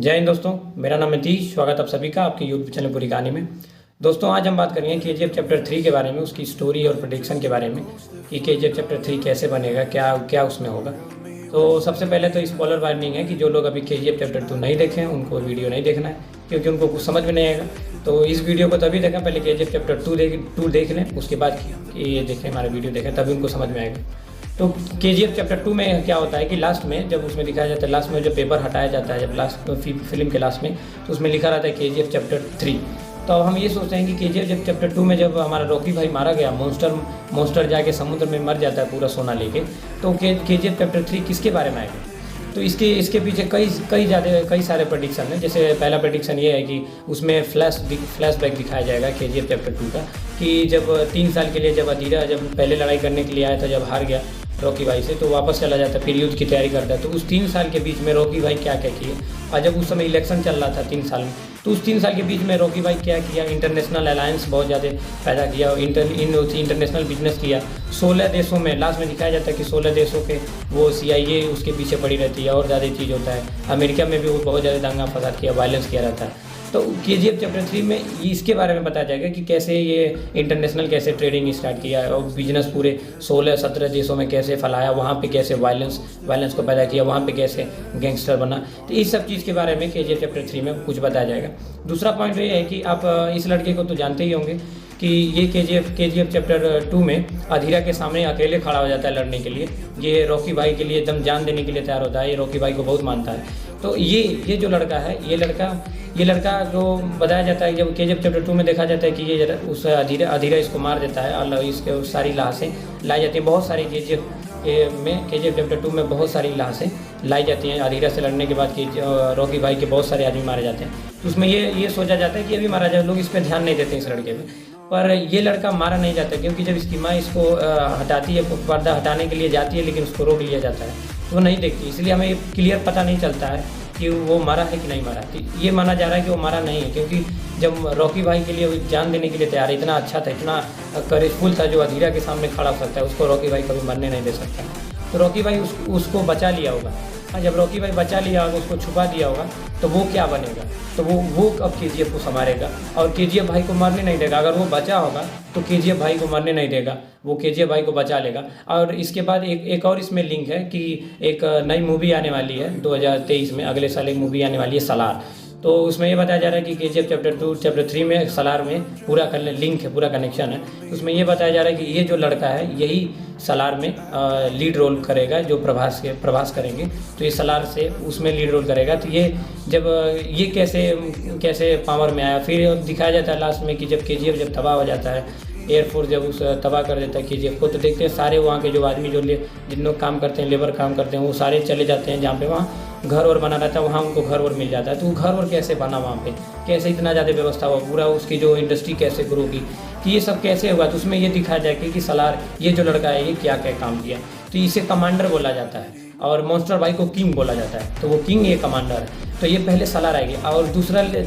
जय हिंद दोस्तों, मेरा नाम नीतीश। स्वागत आप सभी का आपके यूट्यूब चैनल पूरी कहानी में। दोस्तों आज हम बात करेंगे केजीएफ चैप्टर 3 के बारे में, उसकी स्टोरी और प्रेडिक्शन के बारे में कि केजीएफ चैप्टर 3 कैसे बनेगा, क्या क्या उसमें होगा। तो सबसे पहले तो स्पॉइलर वार्निंग है कि जो लोग अभी केजीएफ चैप्टर 2 नहीं देखे हैं उनको वीडियो नहीं देखना है, क्योंकि उनको कुछ समझ में नहीं आएगा। तो इस वीडियो को तभी देखें, पहले केजीएफ चैप्टर 2 देख लें, उसके बाद ये देखें, हमारा वीडियो देखें, तभी उनको समझ में आएगा। तो केजीएफ चैप्टर 2 में क्या होता है कि लास्ट में जब उसमें दिखाया जाता है, लास्ट में जब पेपर हटाया जाता है, जब लास्ट फिल्म के लास्ट में, तो उसमें लिखा रहता है केजीएफ चैप्टर 3। तो अब हम ये सोचते हैं कि केजीएफ जब चैप्टर 2 में जब हमारा रॉकी भाई मारा गया, मॉन्स्टर जाके समुद्र में मर जाता है पूरा सोना लेके, तो केजीएफ चैप्टर 3 किसके बारे में आएगा। तो इसके पीछे कई सारे प्रेडिक्शन हैं। जैसे पहला प्रेडिक्शन ये है कि उसमें फ्लैशबैक दिखाया जाएगा केजीएफ चैप्टर 2 का, कि जब 3 साल के लिए जब अधीरा जब पहले लड़ाई करने के लिए आया था, जब हार गया रॉकी भाई से, तो वापस चला जाता है, फिर युद्ध की तैयारी करता है। तो उस 3 साल के बीच में रॉकी भाई क्या क्या किए, और जब उस समय इलेक्शन चल रहा था 3 साल में, तो उस 3 साल के बीच में रॉकी भाई क्या किया, इंटरनेशनल अलायंस बहुत ज़्यादा पैदा किया, इंटरनेशनल बिजनेस किया 16 देशों में। लास्ट में दिखाया जाता है कि 16 देशों के वो CIA उसके पीछे पड़ी रहती है, और ज़्यादा चीज़ होता है। अमेरिका में भी वो बहुत ज़्यादा दंगा फसाद किया, वायलेंस किया रहता है। तो केजीएफ चैप्टर 3 में इसके बारे में बताया जाएगा कि कैसे ये इंटरनेशनल कैसे ट्रेडिंग स्टार्ट किया और बिजनेस पूरे 16-17 देशों में कैसे फैलाया, वहाँ पे कैसे वायलेंस को पैदा किया, वहाँ पे कैसे गैंगस्टर बना। तो इस सब चीज़ के बारे में केजीएफ चैप्टर 3 में कुछ बताया जाएगा। दूसरा पॉइंट ये है कि आप इस लड़के को तो जानते ही होंगे कि ये केजीएफ चैप्टर 2 में अधीरा के सामने अकेले खड़ा हो जाता है लड़ने के लिए। ये रॉकी भाई के लिए एकदम जान देने के लिए तैयार होता है, ये रॉकी भाई को बहुत मानता है। तो ये जो लड़का है, ये लड़का जो बताया जाता है, जब केजीएफ चैप्टर 2 में देखा जाता है कि ये उस अधीरा इसको मार देता है, और इसके सारी लाशें लाई जाती हैं। बहुत सारी केजीएफ चैप्टर 2 में बहुत सारी लाशें लाई जाती हैं अधीरा से लड़ने के बाद, कि रॉकी भाई के बहुत सारे आदमी मारे जाते हैं। तो उसमें ये सोचा जाता है कि अभी मारा जाए, लोग इस पर ध्यान नहीं देते इस लड़के पे। पर ये लड़का मारा नहीं जाता, क्योंकि जब इसकी माँ इसको हटाती है, पर्दा हटाने के लिए जाती है, लेकिन उसको रोक लिया जाता है, तो वो नहीं देखती। इसलिए हमें क्लियर पता नहीं चलता है कि वो मारा है कि नहीं मारा। तो ये माना जा रहा है कि वो मारा नहीं है, क्योंकि जब रॉकी भाई के लिए जान देने के लिए तैयार है, इतना अच्छा था, इतना करेजफुल था, जो अधीरा के सामने खड़ा हो सकता है, उसको रॉकी भाई कभी मरने नहीं दे सकता। तो रॉकी भाई उसको बचा लिया होगा, और जब रॉकी भाई बचा लिया होगा, उसको छुपा दिया होगा, तो वो क्या बनेगा, तो वो अब केजीएफ को संभालेगा, और केजीएफ भाई को मरने नहीं देगा। अगर वो बचा होगा तो केजीएफ भाई को मरने नहीं देगा, वो केजीएफ भाई को बचा लेगा। और इसके बाद एक और इसमें लिंक है कि एक नई मूवी आने वाली है 2023 में, अगले साल एक मूवी आने वाली है सलार। तो उसमें ये बताया जा रहा है कि केजीएफ चैप्टर 2 चैप्टर 3 में सलार में पूरा लिंक है, पूरा कनेक्शन है। उसमें ये बताया जा रहा है कि ये जो लड़का है यही सलार में लीड रोल करेगा, जो प्रभास करेंगे, तो ये सलार से उसमें लीड रोल करेगा। तो ये जब ये कैसे पावर में आया, फिर दिखाया जाता है लास्ट में कि जब केजीएफ जब तबाह हो जाता है, एयरफोर्स जब उस तबाह कर देता है केजीएफ को, तो देखते हैं सारे वहाँ के जो आदमी जिन लोग काम करते हैं, लेबर काम करते हैं, वो सारे चले जाते हैं जहाँ पे वहाँ घर और बना रहता है, वहाँ उनको घर और मिल जाता है। तो वो घर और कैसे बना वहाँ पे, कैसे इतना ज़्यादा व्यवस्था हुआ, पूरा उसकी जो इंडस्ट्री कैसे ग्रो की, तो ये सब कैसे हुआ। तो उसमें ये दिखाया जाए कि सलार ये जो लड़का है ये क्या क्या काम किया। तो इसे कमांडर बोला जाता है, और मॉन्स्टर भाई को किंग बोला जाता है। तो वो किंग, ये कमांडर है। तो ये पहले सलार आएगी। और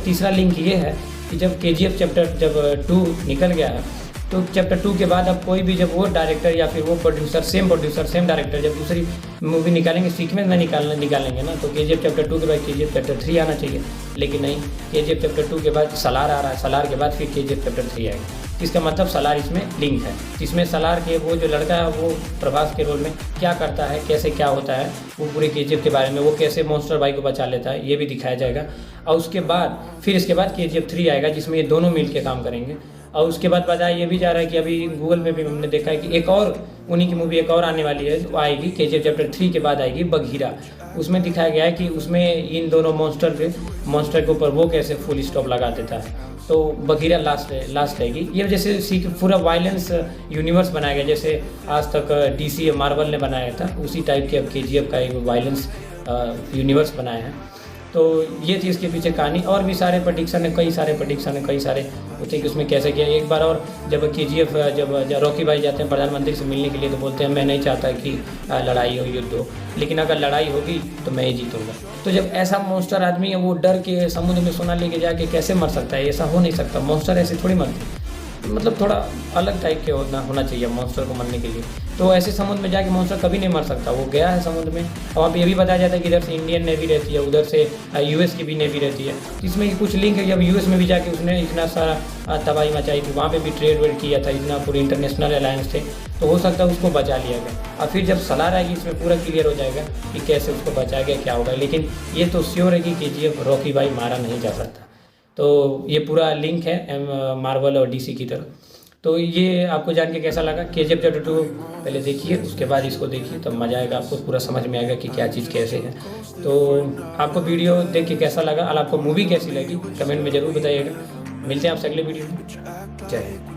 तीसरा लिंक ये है कि जब केजीएफ चैप्टर जब 2 निकल गया है, तो चैप्टर 2 के बाद अब कोई भी जब वो डायरेक्टर या फिर वो प्रोड्यूसर सेम डायरेक्टर जब दूसरी मूवी निकालेंगे, सीक्वेंस में निकालेंगे ना, तो केजीएफ चैप्टर 2 के बाद केजीएफ चैप्टर 3 आना चाहिए। लेकिन नहीं, केजीएफ चैप्टर 2 के बाद सलार आ रहा है, सलार के बाद फिर केजीएफ चैप्टर 3 आएगा। इसका मतलब सलार इसमें लिंक है। इसमें सलार के वो जो लड़का है वो प्रभास के रोल में क्या करता है, कैसे क्या होता है, वो पूरे केजीएफ के बारे में, वो कैसे मॉन्स्टर भाई को बचा लेता है, ये भी दिखाया जाएगा। और इसके बाद केजीएफ 3 आएगा, जिसमें ये दोनों मिल के काम करेंगे। और उसके बाद बताया ये भी जा रहा है कि अभी गूगल में भी हमने देखा है कि एक और उन्हीं की मूवी एक और आने वाली है, वो आएगी केजीएफ चैप्टर 3 के बाद आएगी, बघीरा। उसमें दिखाया गया है कि उसमें इन दोनों मॉन्स्टर के ऊपर वो कैसे फुल स्टॉप लगा देता है। तो बघीरा लास्ट रहेगी। ये जैसे पूरा वायलेंस यूनिवर्स बनाया गया, जैसे आज तक DC मार्वल ने बनाया था, उसी टाइप के अब केजीएफ का एक वायलेंस यूनिवर्स बनाया है। तो ये थी इसके पीछे कहानी। और भी सारे प्रेडिक्शन है, कई सारे होते हैं कि उसमें कैसे किया। एक बार और जब केजीएफ जब रॉकी भाई जाते हैं प्रधानमंत्री से मिलने के लिए, तो बोलते हैं मैं नहीं चाहता कि लड़ाई हो, युद्ध हो, लेकिन अगर लड़ाई होगी तो मैं ही जीतूंगा। तो जब ऐसा मॉन्स्टर आदमी है, वो डर के समुद्र में सोना लेके जाके कैसे मर सकता है, ऐसा हो नहीं सकता। मॉन्स्टर ऐसे थोड़ी मरते, मतलब थोड़ा अलग टाइप के होना चाहिए मॉन्स्टर को मरने के लिए। तो ऐसे समुद्र में जाके मॉन्स्टर कभी नहीं मर सकता। वो गया है समुद्र में, और वहाँ पे ये भी बताया जाता है कि इधर से इंडियन नेवी रहती है, उधर से यूएस की भी नेवी रहती है। इसमें कुछ लिंक है, जब यूएस में भी जाके उसने इतना सारा तबाही मचाई थी, वहाँ पे भी ट्रेड वेड किया था, इतना पूरे इंटरनेशनल अलायंस थे, तो हो सकता है उसको बचा लिया गया। और फिर जब सलार आएगी इसमें पूरा क्लियर हो जाएगा कि कैसे उसको बचाया गया, क्या होगा। लेकिन ये तो श्योर है कि केजीएफ रॉकी भाई मारा नहीं जा सकता। तो ये पूरा लिंक है मार्वल और डीसी की तरफ। तो ये आपको जान के कैसा लगा? केजीएफ चैप्टर 2 पहले देखिए, उसके बाद इसको देखिए, तब मज़ा आएगा, आपको पूरा समझ में आएगा कि क्या चीज़ कैसे है। तो आपको वीडियो देख के कैसा लगा और आपको मूवी कैसी लगी कमेंट में ज़रूर बताइएगा। मिलते हैं आपसे अगले वीडियो में। जय हिंद।